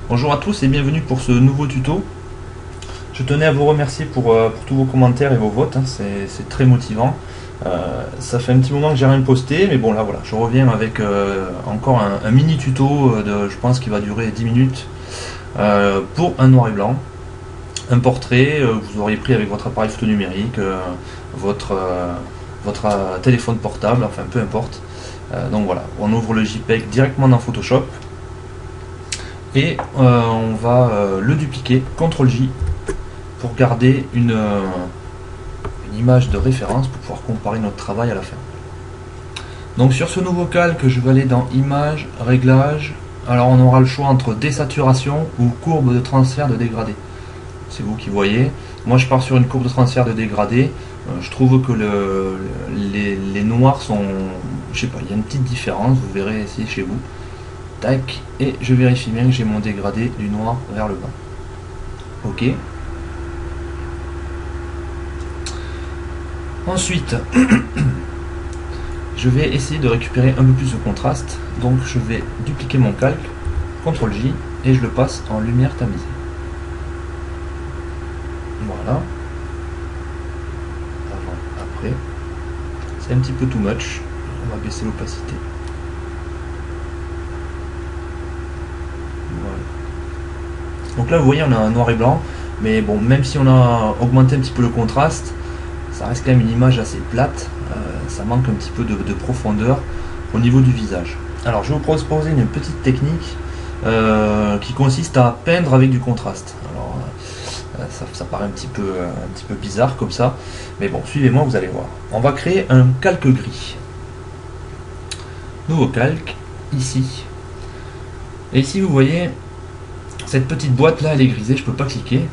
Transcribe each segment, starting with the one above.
Bonjour à tous et bienvenue pour ce nouveau tuto. Je tenais à vous remercier pour tous vos commentaires et vos votes, hein, c'est très motivant. Ça fait un petit moment que j'ai rien posté, mais bon là voilà, je reviens avec encore un mini tuto je pense qu'il va durer 10 minutes pour un noir et blanc. Un portrait que vous auriez pris avec votre appareil photo numérique, votre téléphone portable, enfin peu importe. Donc voilà, on ouvre le JPEG directement dans Photoshop et on va le dupliquer, CTRL-J, pour garder une image de référence pour pouvoir comparer notre travail à la fin. Donc sur ce nouveau calque, je vais aller dans Images, Réglages. Alors on aura le choix entre désaturation ou courbe de transfert de dégradé. C'est vous qui voyez. Moi je pars sur une courbe de transfert de dégradé. Je trouve que les noirs sont... Je sais pas, il y a une petite différence, vous verrez ici chez vous. Tac, et je vérifie bien que j'ai mon dégradé du noir vers le bas. Ok. Ensuite, je vais essayer de récupérer un peu plus de contraste. Donc je vais dupliquer mon calque, CTRL-J, et je le passe en lumière tamisée. Voilà. Avant, après. C'est un petit peu too much. On va baisser l'opacité. Voilà. Donc là, vous voyez, on a un noir et blanc. Mais bon, même si on a augmenté un petit peu le contraste, ça reste quand même une image assez plate. Ça manque un petit peu de profondeur au niveau du visage. Alors, je vais vous proposer une petite technique qui consiste à peindre avec du contraste. Alors, ça paraît un petit peu bizarre comme ça, mais bon, suivez-moi, vous allez voir. On va créer un calque gris. Nouveau calque, ici. Et ici, vous voyez, cette petite boîte là, elle est grisée, je peux pas cliquer,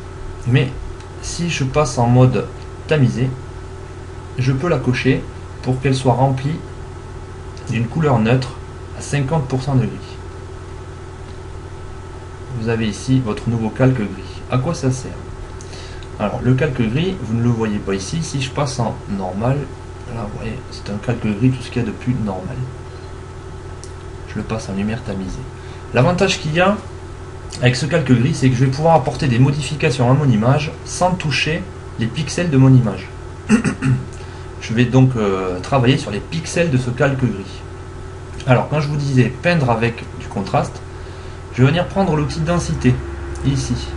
mais si je passe en mode tamisé, je peux la cocher pour qu'elle soit remplie d'une couleur neutre à 50% de gris. Vous avez ici votre nouveau calque gris. À quoi ça sert? Alors le calque gris, vous ne le voyez pas ici. Si je passe en normal, là vous voyez, c'est un calque gris, tout ce qu'il y a de plus normal. Je le passe en lumière tamisée. L'avantage qu'il y a avec ce calque gris, c'est que je vais pouvoir apporter des modifications à mon image sans toucher les pixels de mon image. Je vais donc travailler sur les pixels de ce calque gris. Alors quand je vous disais peindre avec du contraste, je vais venir prendre l'outil densité, ici.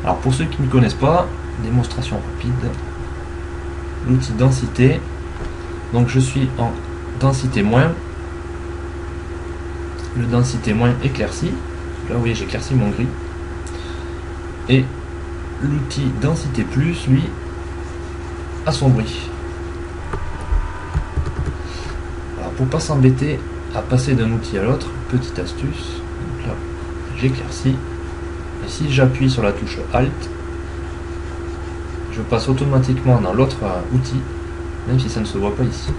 Alors pour ceux qui ne connaissent pas, démonstration rapide, l'outil densité, donc je suis en densité moins, le densité moins éclairci, là vous voyez j'éclaircis mon gris, et l'outil densité plus, lui, assombrit. Alors pour pas s'embêter à passer d'un outil à l'autre, petite astuce, donc là j'éclaircis, et si j'appuie sur la touche Alt, je passe automatiquement dans l'autre outil, même si ça ne se voit pas ici.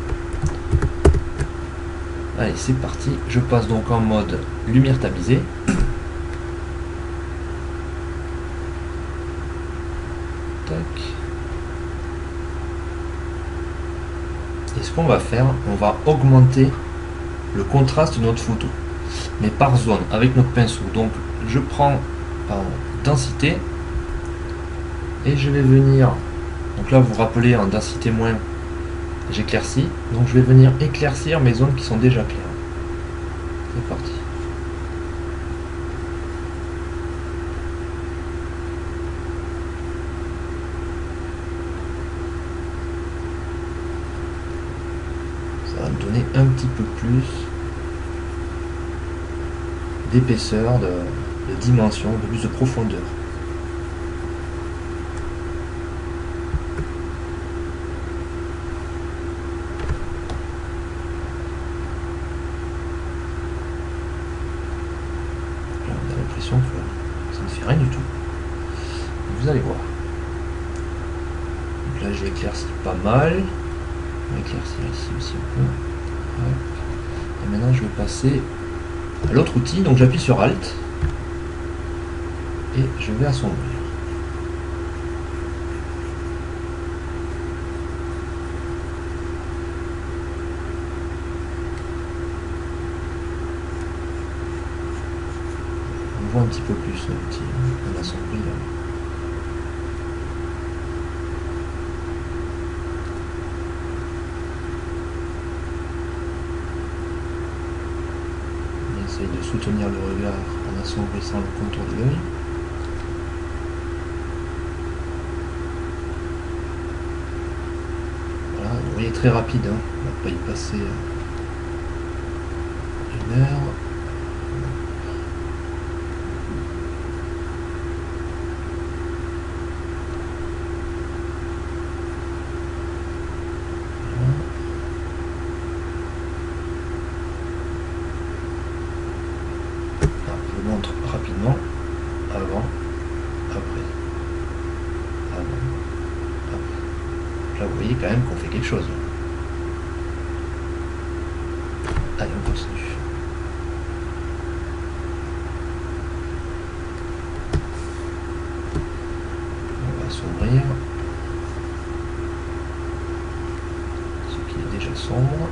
Allez, c'est parti, je passe donc en mode lumière tamisée. Tac. Et ce qu'on va faire, on va augmenter le contraste de notre photo, mais par zone, avec notre pinceau. Donc je prends densité, et je vais venir, donc là vous vous rappelez en densité moins, j'éclaircis, donc je vais venir éclaircir mes zones qui sont déjà claires. C'est parti. Ça va me donner un petit peu plus d'épaisseur, de dimension, de plus de profondeur. Là, on a l'impression que ça ne fait rien du tout. Vous allez voir. Donc là, j'ai éclairci pas mal. On va éclaircir ici aussi un peu. Et maintenant, je vais passer à l'autre outil. Donc, j'appuie sur Alt et je vais assombrir. voit un petit peu plus le petit assombri là. On essaye de soutenir le regard en assombrissant le contour de l'œil. Voilà, vous voyez, très rapide, hein. On va pas y passer une heure. Rapidement, avant, après, avant, après. Là, vous voyez quand même qu'on fait quelque chose. Allez, on continue. On va assombrir ce qui est déjà sombre.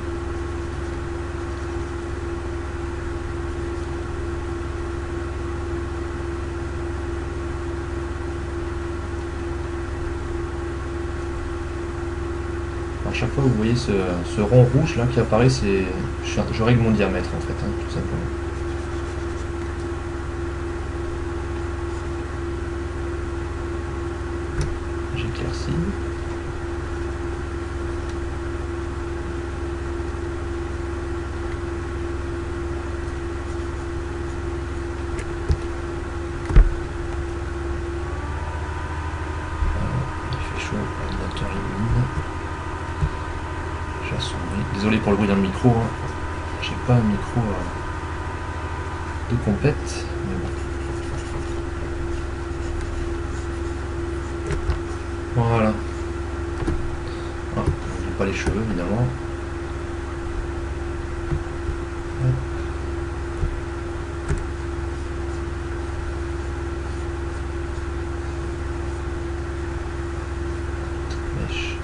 À chaque fois, vous voyez ce rond rouge là qui apparaît, je règle mon diamètre en fait, hein, tout simplement. J'éclaircis. Il fait chaud, l'ordinateur illumine. Désolé pour le bruit dans le micro, hein. J'ai pas un micro de compète, mais bon. Voilà. Ah, on n'oublie pas les cheveux évidemment. Mèche.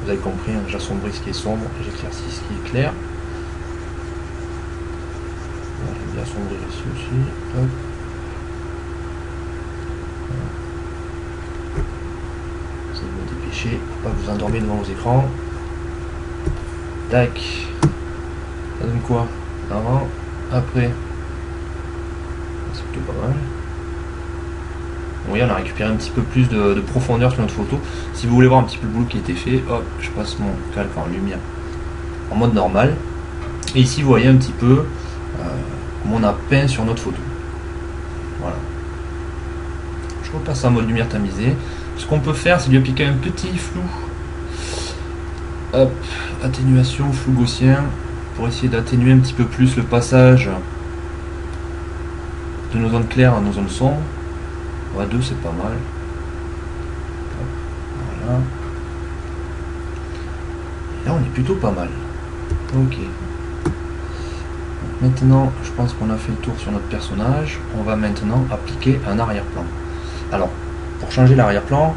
Vous avez compris, hein, j'assombris ce qui est sombre et j'éclaircis ce qui est clair. Voilà, j'aime bien assombrir ici aussi. Hop. Essayez de me dépêcher pour pas que vous endormiez devant vos écrans. Tac. Ça donne quoi? Avant, après. C'est plutôt pas mal. Oui, on a récupéré un petit peu plus de profondeur sur notre photo. Si vous voulez voir un petit peu le boulot qui a été fait, hop, je passe mon calque en lumière en mode normal. Et ici, vous voyez un petit peu comment on a peint sur notre photo. Voilà. Je repasse en mode lumière tamisée. Ce qu'on peut faire, c'est lui appliquer un petit flou. Hop, atténuation, flou gaussien, pour essayer d'atténuer un petit peu plus le passage de nos zones claires à nos zones sombres. À 2, c'est pas mal. Voilà. Et là, on est plutôt pas mal. Ok. Maintenant, je pense qu'on a fait le tour sur notre personnage. On va maintenant appliquer un arrière-plan. Alors, pour changer l'arrière-plan,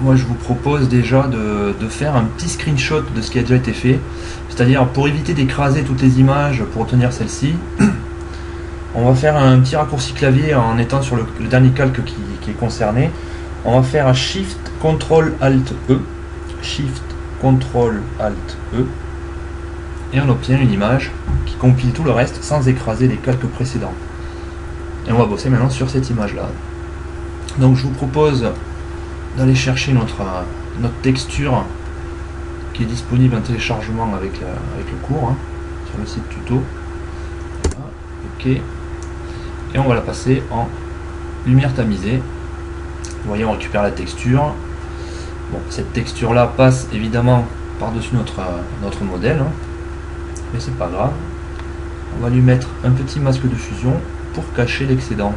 moi je vous propose déjà de faire un petit screenshot de ce qui a déjà été fait. C'est-à-dire, pour éviter d'écraser toutes les images pour obtenir celle-ci, on va faire un petit raccourci clavier en étant sur le dernier calque qui est concerné. On va faire un Shift Ctrl Alt E. Shift Ctrl Alt E. Et on obtient une image qui compile tout le reste sans écraser les calques précédents. Et on va bosser maintenant sur cette image-là. Donc je vous propose d'aller chercher notre texture qui est disponible en téléchargement avec le cours, hein, sur le site tuto. Voilà. Ok. Et on va la passer en lumière tamisée. Vous voyez, on récupère la texture. Bon, cette texture là passe évidemment par-dessus notre modèle, hein, mais c'est pas grave. On va lui mettre un petit masque de fusion pour cacher l'excédent.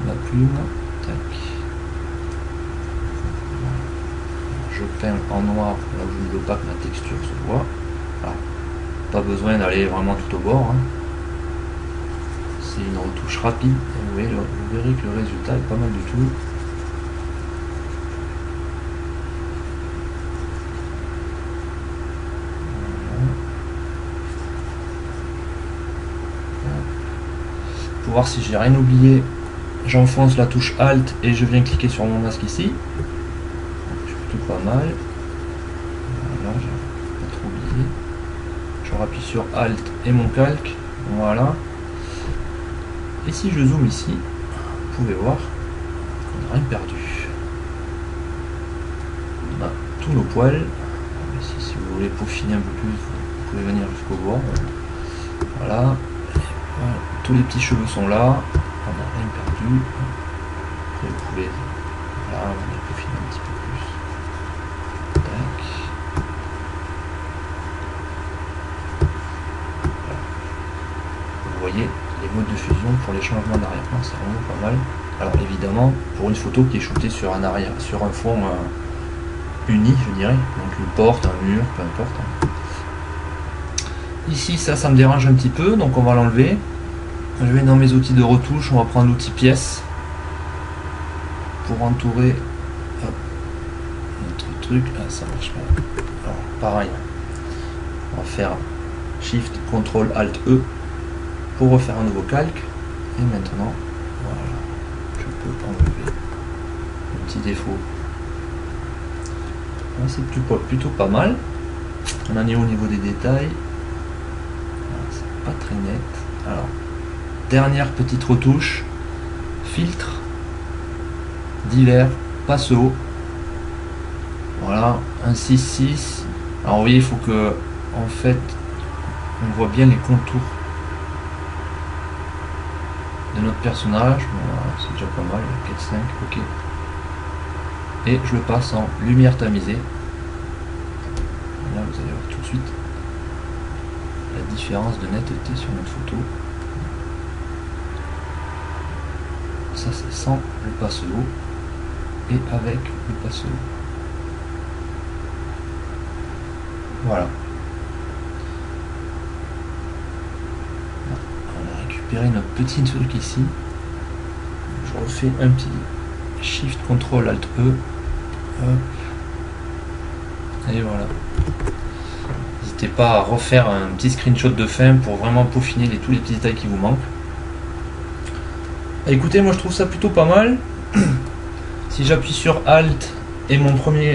La plume, tac. Je peins en noir là où je ne veux pas que ma texture se voit. Voilà. Pas besoin d'aller vraiment tout au bord, hein. C'est une retouche rapide et vous verrez que le résultat est pas mal du tout. Voilà. pour voir si j'ai rien oublié, j'enfonce la touche Alt et je viens cliquer sur mon masque ici. C'est plutôt pas mal. Voilà, j'ai pas trop oublié. Je rappuie sur Alt et mon calque. Voilà. Et si je zoome ici, vous pouvez voir qu'on n'a rien perdu. On a tous nos poils. Ici, si vous voulez peaufiner un peu plus, vous pouvez venir jusqu'au bord. Voilà. Voilà. Tous les petits cheveux sont là. On n'a rien perdu. Après, vous pouvez voilà, venir peaufiner un petit peu plus. Tac. Voilà. Vous voyez les modes de fusion pour les changements d'arrière-plan, c'est vraiment pas mal. Alors évidemment, pour une photo qui est shootée sur un fond uni, je dirais, donc une porte, un mur, peu importe. Ici, ça me dérange un petit peu, donc on va l'enlever. Je vais dans mes outils de retouche, on va prendre l'outil pièce pour entourer notre truc. Ah, ça marche pas. Alors, pareil, on va faire Shift, Ctrl, Alt, E pour refaire un nouveau calque. Et maintenant, voilà, je peux enlever le petit défaut. C'est plutôt pas mal. On en est au niveau des détails. C'est pas très net. Alors, dernière petite retouche, filtre, divers, passe-haut. Voilà, un 6.6. Alors vous voyez, il faut que, en fait, on voit bien les contours de notre personnage. Voilà, c'est déjà pas mal, 4.5, ok. Et je le passe en lumière tamisée. Là, vous allez voir tout de suite la différence de netteté sur notre photo. Ça, c'est sans le passe-haut et avec le passe-haut. Voilà. On a récupéré notre petit truc ici. Je refais un petit Shift, Ctrl, Alt, E. Hop. Et voilà. N'hésitez pas à refaire un petit screenshot de fin pour vraiment peaufiner tous les petits détails qui vous manquent. Écoutez, moi je trouve ça plutôt pas mal. Si j'appuie sur Alt et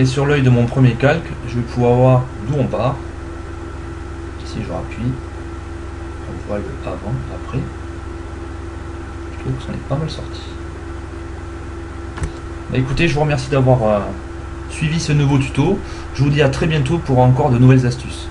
sur l'œil de mon premier calque, je vais pouvoir voir d'où on part. Ici je rappuie, on voit le avant, après. Je trouve que ça en est pas mal sorti. Écoutez, je vous remercie d'avoir suivi ce nouveau tuto. Je vous dis à très bientôt pour encore de nouvelles astuces.